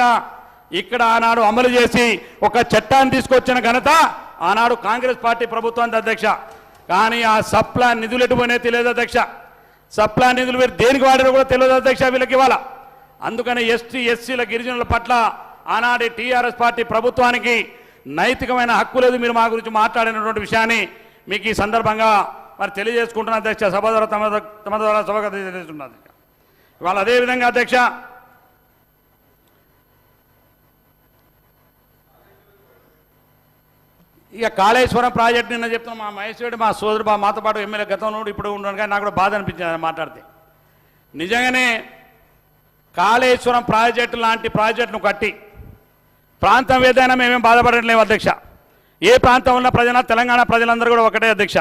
ఇక్కడ ఆనాడు అమలు చేసి ఒక చట్టాన్ని తీసుకొచ్చిన ఘనత ఆనాడు కాంగ్రెస్ పార్టీ ప్రభుత్వానికి అధ్యక్ష. కానీ ఆ సప్లాన్ నిధులు ఎటుపోయినా తెలియదు అధ్యక్ష. సప్లాన్ నిధులు మీరు దేనికి వాడారో కూడా తెలియదు అధ్యక్ష వీళ్ళకి ఇవాళ. అందుకని ఎస్టీ ఎస్సీల గిరిజనుల పట్ల ఆనాటి టీఆర్ఎస్ పార్టీ ప్రభుత్వానికి నైతికమైన హక్కు లేదు మీరు మా గురించి మాట్లాడినటువంటి విషయాన్ని మీకు ఈ సందర్భంగా మరి తెలియజేసుకుంటున్న అధ్యక్ష. సభ ద్వారా తమ ద్వారా సభగా తెలియజేస్తున్నా అధ్యక్ష. ఇవాళ అదేవిధంగా అధ్యక్ష ఇక కాళేశ్వరం ప్రాజెక్టు నిన్న చెప్తున్నా మా మహేశ్వరుడు మా సోదరు మాతో పాటు ఎమ్మెల్యే గతంలో ఇప్పుడు ఉన్నాను కానీ నాకు కూడా బాధ అనిపించింది మాట్లాడితే. నిజంగానే కాళేశ్వరం ప్రాజెక్టు లాంటి ప్రాజెక్టును కట్టి ప్రాంతం ఏదైనా మేమేం బాధపడట్లేము అధ్యక్ష. ఏ ప్రాంతం ఉన్న ప్రజల తెలంగాణ ప్రజలందరూ కూడా ఒకటే అధ్యక్ష.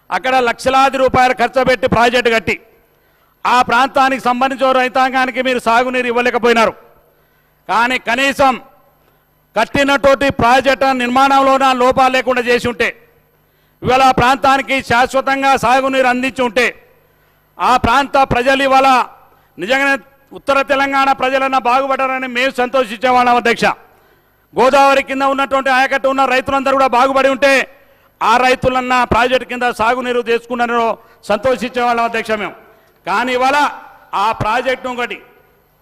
అక్కడ లక్షలాది రూపాయలు ఖర్చు పెట్టి ప్రాజెక్టు కట్టి ఆ ప్రాంతానికి సంబంధించిన రైతాంగానికి మీరు సాగునీరు ఇవ్వలేకపోయినారు. కానీ కనీసం కట్టినటువంటి ప్రాజెక్టు నిర్మాణంలోన లోపాలు లేకుండా చేసి ఉంటే ఇవాళ ఆ ప్రాంతానికి శాశ్వతంగా సాగునీరు అందించి ఉంటే ఆ ప్రాంత ప్రజలు ఇవాళ నిజంగానే ఉత్తర తెలంగాణ ప్రజలన్నా బాగుపడారని మేము సంతోషించేవాళ్ళం అధ్యక్ష. గోదావరి కింద ఉన్నటువంటి ఆయకట్టు ఉన్న రైతులందరూ కూడా బాగుపడి ఉంటే ఆ రైతులన్నా ప్రాజెక్టు కింద సాగునీరు తీసుకున్నారో సంతోషించేవాళ్ళం అధ్యక్ష మేము. కానీ ఇవాళ ఆ ప్రాజెక్టు ఒకటి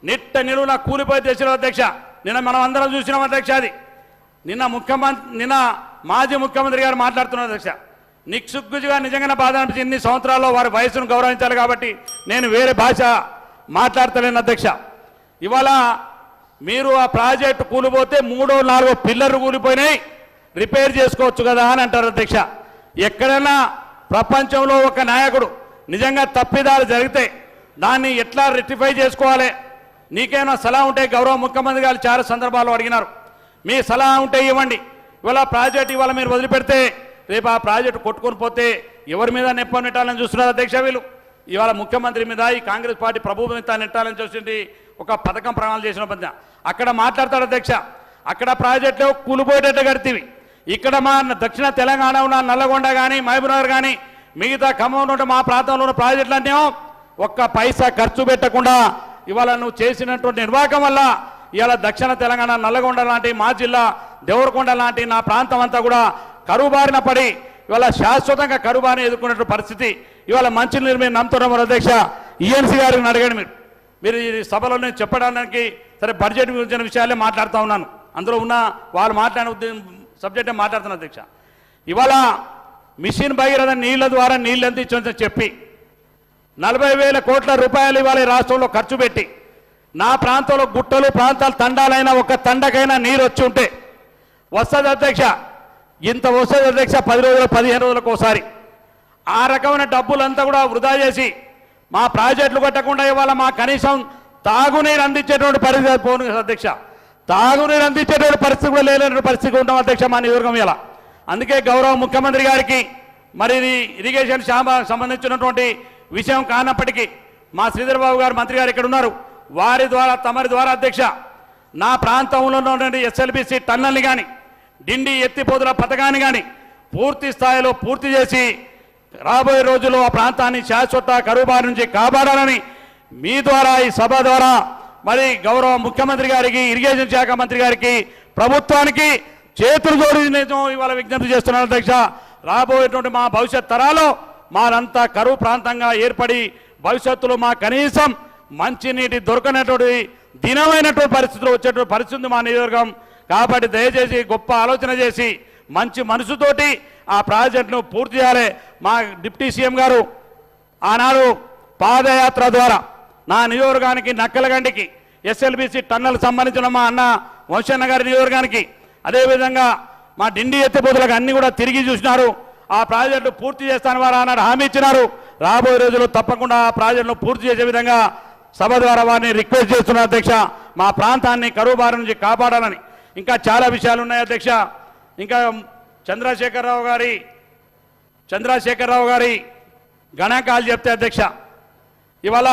నిట్ట నిలువున కూలిపోయి తెచ్చిన అధ్యక్ష. నిన్న మనం అందరం చూసినాం అధ్యక్ష. అది నిన్న మాజీ ముఖ్యమంత్రి గారు మాట్లాడుతున్నారు అధ్యక్ష. నిక్సుగ్గుగా నిజంగానే బాధ అనిపించింది. ఇన్ని సంవత్సరాల్లో వారి వయసును గౌరవించాలి కాబట్టి నేను వేరే భాష మాట్లాడతలేను అధ్యక్ష. ఇవాళ మీరు ఆ ప్రాజెక్టు కూలిపోతే 3, 4 పిల్లర్లు కూలిపోయినాయి రిపేర్ చేసుకోవచ్చు కదా అని అంటారు అధ్యక్ష. ఎక్కడైనా ప్రపంచంలో ఒక నాయకుడు నిజంగా తప్పిదాలు జరిగితే దాన్ని ఎట్లా రెక్టిఫై చేసుకోవాలి నీకేమైనా సలహా ఉంటే గౌరవ ముఖ్యమంత్రి గారు చాలా సందర్భాల్లో అడిగినారు. మీ సలహా ఉంటే ఇవ్వండి. ఇవాళ ప్రాజెక్టు ఇవాళ మీరు వదిలిపెడితే రేపు ఆ ప్రాజెక్టు కొట్టుకొని పోతే ఎవరి మీద నెప్ప నెట్టాలని చూస్తున్నారు అధ్యక్ష. వీళ్ళు ఇవాళ ముఖ్యమంత్రి మీద ఈ కాంగ్రెస్ పార్టీ ప్రభుత్వం మీద నెట్టాలని చూసింది ఒక పథకం ప్రమాణాలు చేసిన పద్ధతి అక్కడ మాట్లాడతాడు అధ్యక్ష. అక్కడ ప్రాజెక్టులో కూలిపోయేటట్టు కడితేవి ఇక్కడ మా దక్షిణ తెలంగాణ ఉన్న నల్లగొండ కానీ మహబూబ్నగర్ కానీ మిగతా ఖమ్మం ఉంటే మా ప్రాంతంలో ఉన్న ప్రాజెక్టులు అంటేమో ఒక్క పైసా ఖర్చు పెట్టకుండా ఇవాళ నువ్వు చేసినటువంటి నిర్వాహకం వల్ల ఇవాళ దక్షిణ తెలంగాణ నల్లగొండ లాంటి మా జిల్లా దేవరకొండ లాంటి నా ప్రాంతం అంతా కూడా కరువు బారిన పడి ఇవాళ శాశ్వతంగా కరువు బారిన ఎదుర్కొనే పరిస్థితి. ఇవాళ మంచినీరు మీరు నమ్ముతున్నారు అధ్యక్ష. ఈఎన్సీ గారిని అడగండి. మీరు ఈ సభలో నేను చెప్పడానికి సరే బడ్జెట్ గురించిన విషయాలే మాట్లాడుతూ ఉన్నాను. అందులో ఉన్న వాళ్ళు మాట్లాడిన సబ్జెక్టే మాట్లాడుతున్నారు అధ్యక్ష. ఇవాళ మిషన్ భగీరథ నీళ్ల ద్వారా నీళ్ళు అందించని చెప్పి 40,000 కోట్ల రూపాయలు ఇవాళ రాష్ట్రంలో ఖర్చు పెట్టి నా ప్రాంతంలో గుట్టలు ప్రాంతాలు తండాలైనా ఒక తండకైనా నీరు వచ్చి ఉంటే వస్తుంది అధ్యక్ష. ఇంత వస్తుంది అధ్యక్ష 10 రోజులు 15 రోజులకు ఒకసారి. ఆ రకమైన డబ్బులంతా కూడా వృధా చేసి మా ప్రాజెక్టులు కట్టకుండా ఇవాళ మా కనీసం తాగునీరు అందించేటువంటి పరిస్థితి పోను అధ్యక్ష. తాగునీరు అందించేటువంటి పరిస్థితి కూడా లేనటువంటి పరిస్థితి ఉంటాం అధ్యక్ష మా నియోజకవర్గం ఇలా. అందుకే గౌరవ ముఖ్యమంత్రి గారికి మరి ఇది ఇరిగేషన్ సంబంధించినటువంటి విషయం కానప్పటికీ మా శ్రీధర్ బాబు గారు మంత్రి గారు ఇక్కడ ఉన్నారు. వారి ద్వారా తమరి ద్వారా అధ్యక్ష నా ప్రాంతంలో ఉన్నటువంటి ఎస్ఎల్బిసి టన్నల్ని కానీ డిండి ఎత్తిపోతుల పథకాన్ని కానీ పూర్తి స్థాయిలో పూర్తి చేసి రాబోయే రోజుల్లో ఆ ప్రాంతాన్ని శాశ్వత కరువు బారి నుంచి కాపాడాలని మీ ద్వారా ఈ సభ ద్వారా మరి గౌరవ ముఖ్యమంత్రి గారికి ఇరిగేషన్ శాఖ మంత్రి గారికి ప్రభుత్వానికి చేతులు జోడి ఇవాళ విజ్ఞప్తి చేస్తున్నాను అధ్యక్ష. రాబోయేటువంటి మా భవిష్యత్ తరాలు మారంతా కరువు ప్రాంతంగా ఏర్పడి భవిష్యత్తులో మా కనీసం మంచినీటి దొరకనటువంటి దినమైనటువంటి పరిస్థితులు వచ్చేటువంటి పరిస్థితి మా నియోజకవర్గం. కాబట్టి దయచేసి గొప్ప ఆలోచన చేసి మంచి మనసుతోటి ఆ ప్రాజెక్టును పూర్తి చేయాలి. మా డిప్యూటీ సీఎం గారు ఆనాడు పాదయాత్ర ద్వారా నా నియోజకవర్గానికి నక్కలగండికి ఎస్ఎల్బిసి టన్నల్ సంబంధించిన మా అన్న వంశన్న గారి నియోజకవర్గానికి అదేవిధంగా మా డిండి ఎత్తిపోతులకు అన్ని కూడా తిరిగి చూసినారు. ఆ ప్రాజెక్టు పూర్తి చేస్తాను వారు ఆనాడు హామీ ఇచ్చినారు. రాబోయే రోజుల్లో తప్పకుండా ఆ ప్రాజెక్టును పూర్తి చేసే విధంగా సభ ద్వారా వారిని రిక్వెస్ట్ చేస్తున్నారు అధ్యక్ష. మా ప్రాంతాన్ని కరువు బారి నుంచి కాపాడాలని. ఇంకా చాలా విషయాలు ఉన్నాయి అధ్యక్ష. ఇంకా చంద్రశేఖరరావు గారి గణాంకాలు చెప్తే అధ్యక్ష ఇవాళ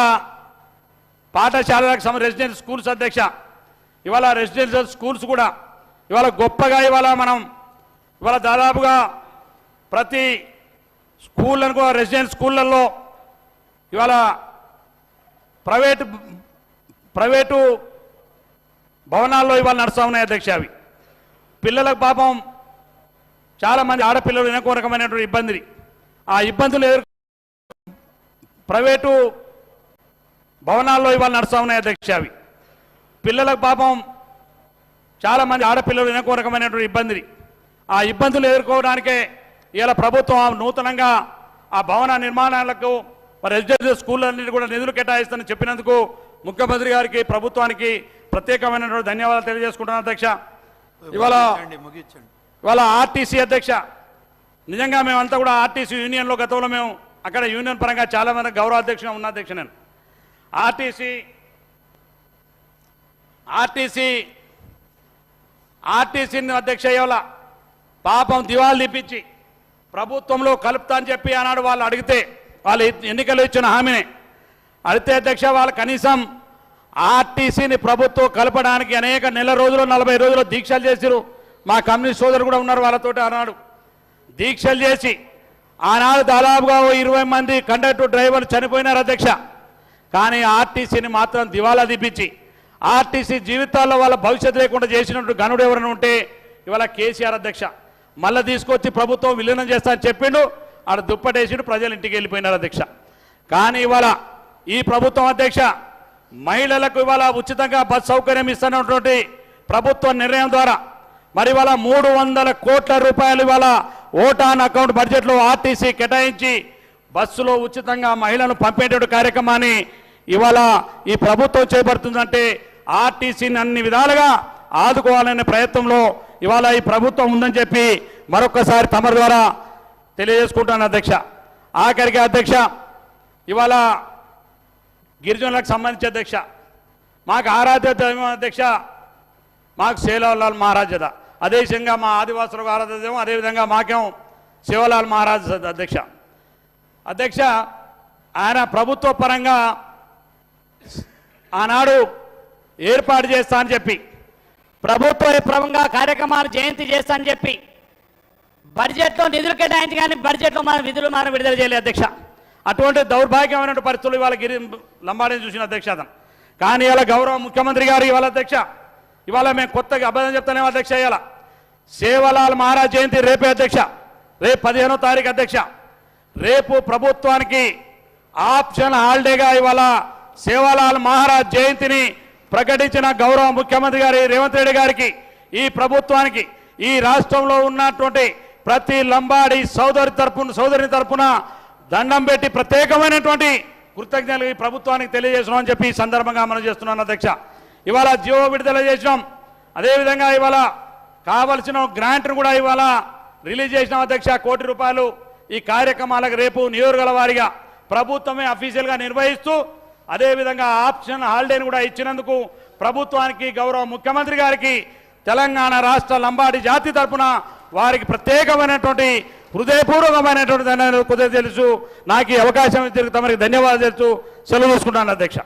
పాఠశాలలకు రెసిడెన్షియల్ స్కూల్స్ అధ్యక్ష ఇవాళ రెసిడెన్షియల్ స్కూల్స్ కూడా ఇవాళ గొప్పగా ఇవాళ మనం ఇవాళ దాదాపుగా ప్రతి స్కూళ్ళను కూడా రెసిడెన్షియల్ స్కూళ్ళల్లో ఇవాళ ప్రైవేటు భవనాల్లో ఇవాళ నడుస్తూ ఉన్నాయి అధ్యక్ష. అవి పిల్లలకు పాపం చాలామంది ఆడపిల్లలు ఎన్నో రకమైనటువంటి ఇబ్బంది ఆ ఇబ్బందులు ప్రైవేటు భవనాల్లో ఇవాళ నడుస్తూ ఉన్నాయి అధ్యక్ష. అవి పిల్లలకు పాపం చాలామంది ఆడపిల్లలు ఎన్నో రకమైనటువంటి ఇబ్బంది ఆ ఇబ్బందులు ఎదుర్కోవడానికే ఇవాళ ప్రభుత్వం నూతనంగా ఆ భవన నిర్మాణాలకు మరి రెసిడెన్షియల్ స్కూళ్ళన్నింటి కూడా నిధులు కేటాయిస్తానని చెప్పినందుకు ముఖ్యమంత్రి గారికి ప్రభుత్వానికి ప్రత్యేకమైనటువంటి ధన్యవాదాలు తెలియజేసుకుంటున్నాను అధ్యక్ష. ఇవాళ ఇవాళ ఆర్టీసీ అధ్యక్ష, నిజంగా మేమంతా కూడా ఆర్టీసీ యూనియన్లో గతంలో మేము అక్కడ యూనియన్ పరంగా చాలా మంది గౌరవ అధ్యక్షుగా ఉన్న అధ్యక్ష నేను ఆర్టీసీని అధ్యక్ష ఇవాళ పాపం దివాలు తీపించి ప్రభుత్వంలో కలుపుతా అని చెప్పి ఆనాడు వాళ్ళు అడిగితే వాళ్ళు ఎన్నికలు ఇచ్చిన హామీని అడిగితే అధ్యక్ష వాళ్ళు కనీసం ఆర్టీసీని ప్రభుత్వం కలపడానికి అనేక నెల రోజులు 40 రోజులు దీక్షలు చేసిరు. మా కమ్యూనిస్ట్ సోదరులు కూడా ఉన్నారు వాళ్ళతోటి ఆనాడు దీక్షలు చేసి ఆనాడు దాదాపుగా 20 మంది కండక్టర్ డ్రైవర్లు చనిపోయినారు అధ్యక్ష. కానీ ఆర్టీసీని మాత్రం దివాలా తీపించి ఆర్టీసీ జీవితాల్లో వాళ్ళ భవిష్యత్తు లేకుండా చేసినట్టు గనుడు ఎవరైనా ఉంటే ఇవాళ కేసీఆర్ అధ్యక్ష. మళ్ళీ తీసుకొచ్చి ప్రభుత్వం విలీనం చేస్తా అని చెప్పిండు, ఆడ దుప్పటేసిడు, ప్రజలు ఇంటికి వెళ్ళిపోయినారు అధ్యక్ష. కానీ ఇవాళ ఈ ప్రభుత్వం అధ్యక్ష మహిళలకు ఇవాళ ఉచితంగా బస్ సౌకర్యం ఇస్తున్నటువంటి ప్రభుత్వ నిర్ణయం ద్వారా మరి ఇవాళ 300 కోట్ల రూపాయలు ఇవాళ ఓటాన్ అకౌంట్ బడ్జెట్లో ఆర్టీసీ కేటాయించి బస్సులో ఉచితంగా మహిళలను పంపేటువంటి కార్యక్రమాన్ని ఇవాళ ఈ ప్రభుత్వం చేపడుతుందంటే ఆర్టీసీని అన్ని విధాలుగా ఆదుకోవాలనే ప్రయత్నంలో ఇవాళ ఈ ప్రభుత్వం ఉందని చెప్పి మరొకసారి తమ ద్వారా తెలియజేసుకుంటాను అధ్యక్ష. ఆఖరికి అధ్యక్ష ఇవాళ గిరిజనులకు సంబంధించి అధ్యక్ష మాకు ఆరాధ్య దైవం అధ్యక్ష మాకు సేవలాల్ మహారాజద, అదే విధంగా మా ఆదివాసులకు ఆరాధ్య దైవం, అదేవిధంగా మాకేం శివలాల్ మహారాజ్ అధ్యక్ష ఆయన ప్రభుత్వ పరంగా ఆనాడు ఏర్పాటు చేస్తా అని చెప్పి ప్రభుత్వంగా కార్యక్రమాలు జయంతి చేస్తా అని చెప్పి బడ్జెట్లో నిధులు కేటాయించి కానీ బడ్జెట్లో మన విధులు మనం విడుదల చేయలేదు అధ్యక్ష. అటువంటి దౌర్భాగ్యమైన పరిస్థితులు ఇవాళ లంబాడిని చూసిన అధ్యక్ష అతను. కానీ ఇవాళ గౌరవ ముఖ్యమంత్రి గారు ఇవాళ అధ్యక్ష ఇవాళ మేము కొత్తగా అబద్ధం చెప్తానే అధ్యక్ష ఇవాళ సేవలాల్ మహారాజ్ జయంతి రేపే అధ్యక్ష, రేపు 15వ తారీఖు అధ్యక్ష. రేపు ప్రభుత్వానికి ఆప్షన్ హాలిడేగా ఇవాళ సేవలాల్ మహారాజ్ జయంతిని ప్రకటించిన గౌరవ ముఖ్యమంత్రి గారి రేవంత్ రెడ్డి గారికి, ఈ ప్రభుత్వానికి, ఈ రాష్ట్రంలో ఉన్నటువంటి ప్రతి లంబాడి సోదరి తరపున దండం పెట్టి ప్రత్యేకమైనటువంటి కృతజ్ఞతలు ఈ ప్రభుత్వానికి తెలియజేస్తున్నాం అని చెప్పి ఈ సందర్భంగా మనం చేస్తున్నాను అధ్యక్ష. ఇవాళ జియో విడుదల చేసినాం, అదేవిధంగా ఇవాళ కావలసిన గ్రాంట్ను కూడా ఇవాళ రిలీజ్ చేసినాం అధ్యక్ష. 1 కోటి రూపాయలు ఈ కార్యక్రమాలకు రేపు నియోజకవర్గాల వారీగా ప్రభుత్వమే అఫీషియల్గా నిర్వహిస్తూ అదేవిధంగా ఆప్షన్ హాలిడేని కూడా ఇచ్చినందుకు ప్రభుత్వానికి, గౌరవ ముఖ్యమంత్రి గారికి, తెలంగాణ రాష్ట్ర లంబాడి జాతి తరపున వారికి ప్రత్యేకమైనటువంటి హృదయపూర్వకమైనటువంటి ధన్యవాదాలు తెలుసు. నాకు ఈ అవకాశం ఇచ్చి తమరికి ధన్యవాదాలు తెలుస్తూ సెలవు తీసుకుంటాను అధ్యక్ష.